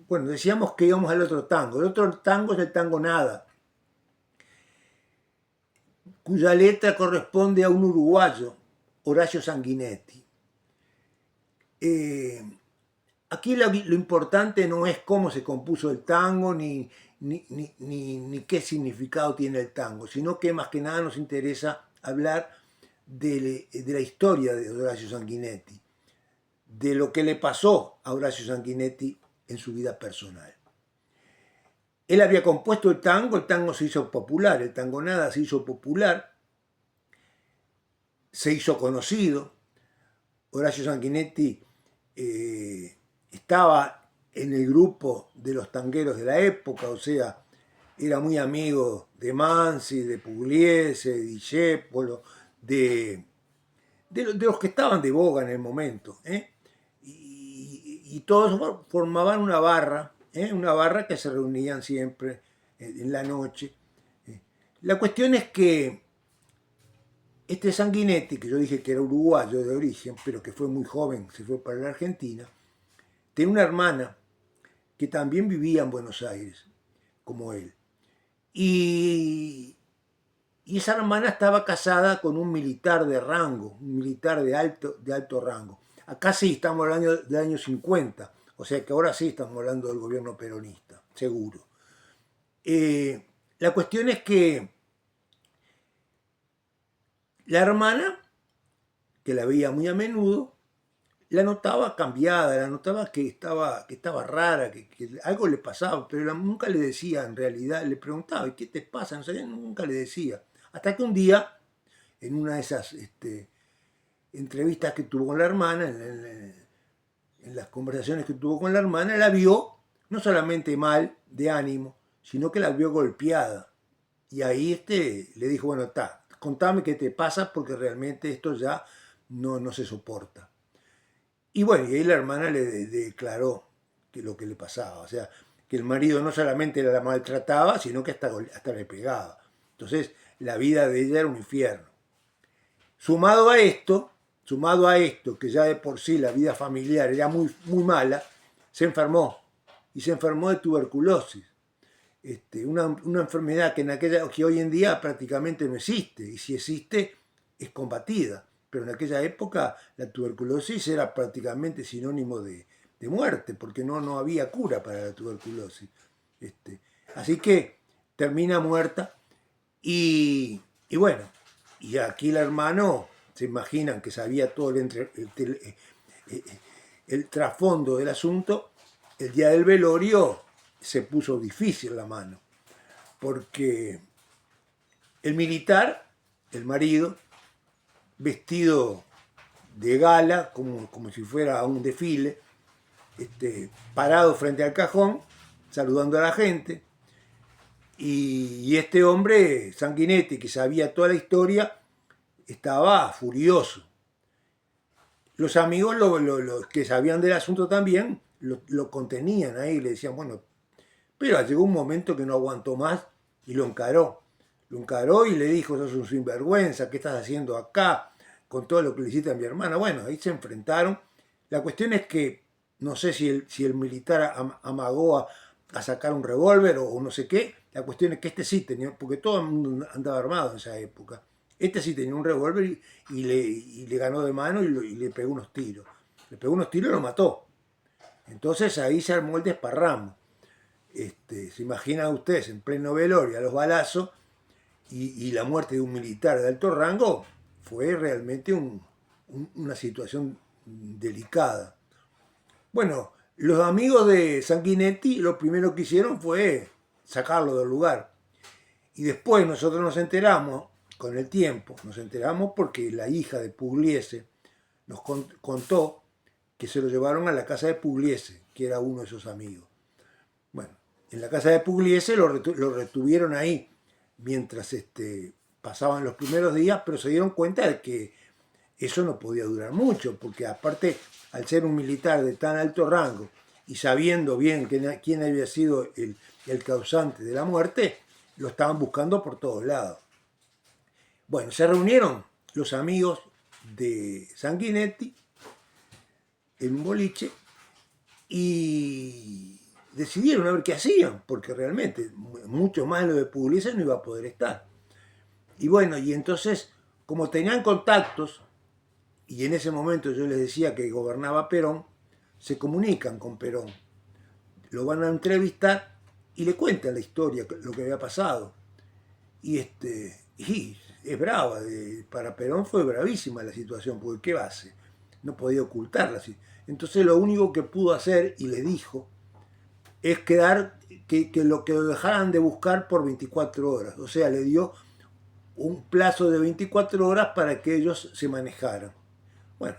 bueno, decíamos que íbamos al otro tango. El otro tango es el tango Nada, cuya letra corresponde a un uruguayo, Horacio Sanguinetti. Aquí lo importante no es cómo se compuso el tango ni qué significado tiene el tango, sino que más que nada nos interesa hablar de la historia de Horacio Sanguinetti, de lo que le pasó a Horacio Sanguinetti en su vida personal. Él había compuesto el tango se hizo popular, el tango Nada se hizo popular, se hizo conocido. Horacio Sanguinetti estaba en el grupo de los tangueros de la época, o sea, era muy amigo de Mansi, de Pugliese, de Discepolo, de los que estaban de boga en el momento. Y todos formaban una barra que se reunían siempre en la noche. La cuestión es que este Sanguinetti, que yo dije que era uruguayo de origen, pero que fue muy joven, se fue para la Argentina, tenía una hermana que también vivía en Buenos Aires, como él. Y esa hermana estaba casada con un militar de rango, un militar de alto rango. Acá sí estamos hablando del año 50, o sea que ahora sí estamos hablando del gobierno peronista, seguro. La cuestión es que la hermana, que la veía muy a menudo, la notaba cambiada, la notaba que estaba rara, que algo le pasaba, pero nunca le decía en realidad, le preguntaba, ¿y qué te pasa? No sabía, nunca le decía. Hasta que un día, en una de esas entrevistas que tuvo con la hermana, en las conversaciones que tuvo con la hermana, la vio no solamente mal de ánimo, sino que la vio golpeada. Y ahí le dijo, bueno, contame qué te pasa porque realmente esto ya no se soporta. Y bueno, y ahí la hermana le declaró que lo que le pasaba, o sea, que el marido no solamente la maltrataba, sino que hasta le pegaba. Entonces, la vida de ella era un infierno. Sumado a esto, que ya de por sí la vida familiar era muy, muy mala, se enfermó. Y se enfermó de tuberculosis. Una enfermedad que hoy en día prácticamente no existe. Y si existe, es combatida. Pero en aquella época la tuberculosis era prácticamente sinónimo de muerte, porque no había cura para la tuberculosis. Así que termina muerta y bueno, y aquí el hermano, se imaginan que sabía todo el trasfondo del asunto, el día del velorio se puso difícil la mano, porque el militar, el marido, vestido de gala, como si fuera a un desfile, parado frente al cajón, saludando a la gente, y este hombre, Sanguinetti, que sabía toda la historia, estaba furioso. Los amigos, los que sabían del asunto también, lo contenían ahí, le decían, bueno, pero llegó un momento que no aguantó más y lo encaró. Lo encaró y le dijo, sos un sinvergüenza, ¿qué estás haciendo acá? Con todo lo que le hiciste a mi hermana. Bueno, ahí se enfrentaron. La cuestión es que no sé si el militar amagó a sacar un revólver o no sé qué. La cuestión es que este sí tenía, porque todo el mundo andaba armado en esa época. Este sí tenía un revólver y le ganó de mano y le pegó unos tiros. Le pegó unos tiros y lo mató. Entonces ahí se armó el desparramo. Se imaginan ustedes en pleno velorio a los balazos y la muerte de un militar de alto rango fue realmente una situación delicada. Bueno, los amigos de Sanguinetti lo primero que hicieron fue sacarlo del lugar. Y después nosotros nos enteramos, con el tiempo, nos enteramos porque la hija de Pugliese nos contó que se lo llevaron a la casa de Pugliese, que era uno de sus amigos. Bueno, en la casa de Pugliese lo retuvieron ahí mientras pasaban los primeros días, pero se dieron cuenta de que eso no podía durar mucho, porque aparte, al ser un militar de tan alto rango y sabiendo bien quién había sido el causante de la muerte, lo estaban buscando por todos lados. Bueno, se reunieron los amigos de Sanguinetti en un boliche y decidieron a ver qué hacían, porque realmente mucho más en lo de Pugliese no iba a poder estar. Y bueno, y entonces, como tenían contactos, y en ese momento yo les decía que gobernaba Perón, se comunican con Perón, lo van a entrevistar y le cuentan la historia, lo que había pasado. Y es brava, para Perón fue bravísima la situación, porque ¿qué hace? No podía ocultarla. Entonces lo único que pudo hacer, y le dijo, es que lo dejaran de buscar por 24 horas. O sea, le dio un plazo de 24 horas para que ellos se manejaran. Bueno,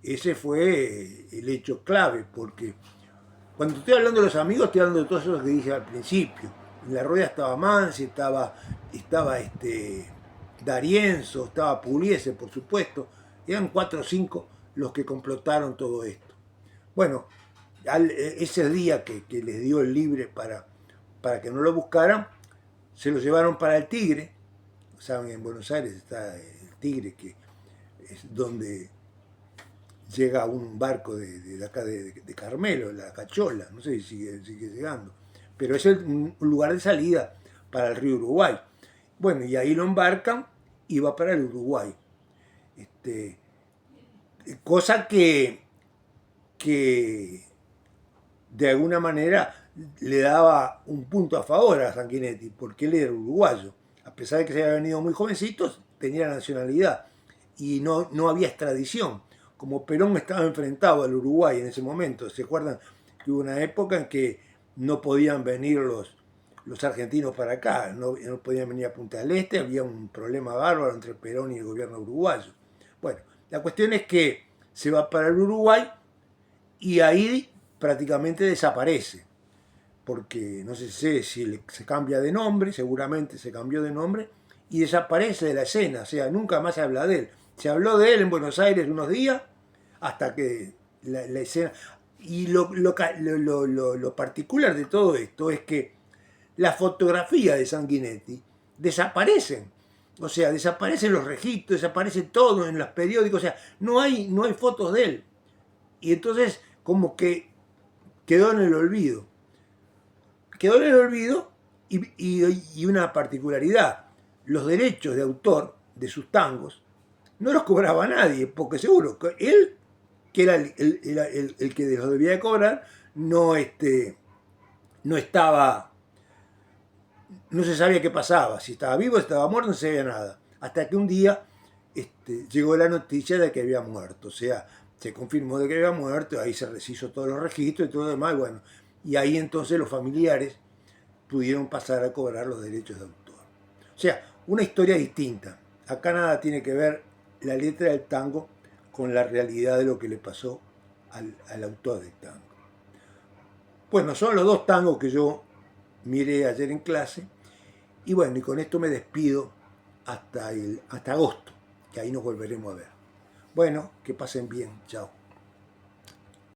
ese fue el hecho clave, porque cuando estoy hablando de los amigos, estoy hablando de todos esos que dije al principio. En la rueda estaba Mansi, estaba D'Arienzo, estaba Pugliese, por supuesto. Eran 4 o 5 los que complotaron todo esto. Bueno, ese día que les dio el libre para que no lo buscaran, se lo llevaron para el Tigre. Saben, en Buenos Aires está el Tigre, que es donde llega un barco de acá de Carmelo, la Cachola, no sé si sigue llegando, pero es un lugar de salida para el río Uruguay. Bueno, y ahí lo embarcan y va para el Uruguay. Cosa que de alguna manera le daba un punto a favor a Sanguinetti, porque él era uruguayo. A pesar de que se había venido muy jovencitos, tenía la nacionalidad y no había extradición. Como Perón estaba enfrentado al Uruguay en ese momento, ¿se acuerdan que hubo una época en que no podían venir los argentinos para acá, no podían venir a Punta del Este, había un problema bárbaro entre Perón y el gobierno uruguayo? Bueno, la cuestión es que se va para el Uruguay y ahí prácticamente desaparece, porque no sé si se cambia de nombre, seguramente se cambió de nombre, y desaparece de la escena, o sea, nunca más se habla de él. Se habló de él en Buenos Aires unos días, hasta que la escena... Y lo particular de todo esto es que las fotografías de Sanguinetti desaparecen. O sea, desaparecen los registros, desaparece todo en los periódicos, o sea, no hay fotos de él. Y entonces, como que quedó en el olvido. Quedó en el olvido y una particularidad. Los derechos de autor de sus tangos no los cobraba nadie, porque seguro que él, que era el que los debía de cobrar, no estaba, no se sabía qué pasaba, si estaba vivo, si estaba muerto, no se sabía nada. Hasta que un día llegó la noticia de que había muerto, o sea, se confirmó de que había muerto, ahí se hizo todos los registros y todo lo demás, bueno, y ahí entonces los familiares pudieron pasar a cobrar los derechos de autor. O sea, una historia distinta. Acá nada tiene que ver la letra del tango con la realidad de lo que le pasó al autor del tango. Bueno, son los 2 tangos que yo miré ayer en clase. Y bueno, y con esto me despido hasta agosto, que ahí nos volveremos a ver. Bueno, que pasen bien. Chao.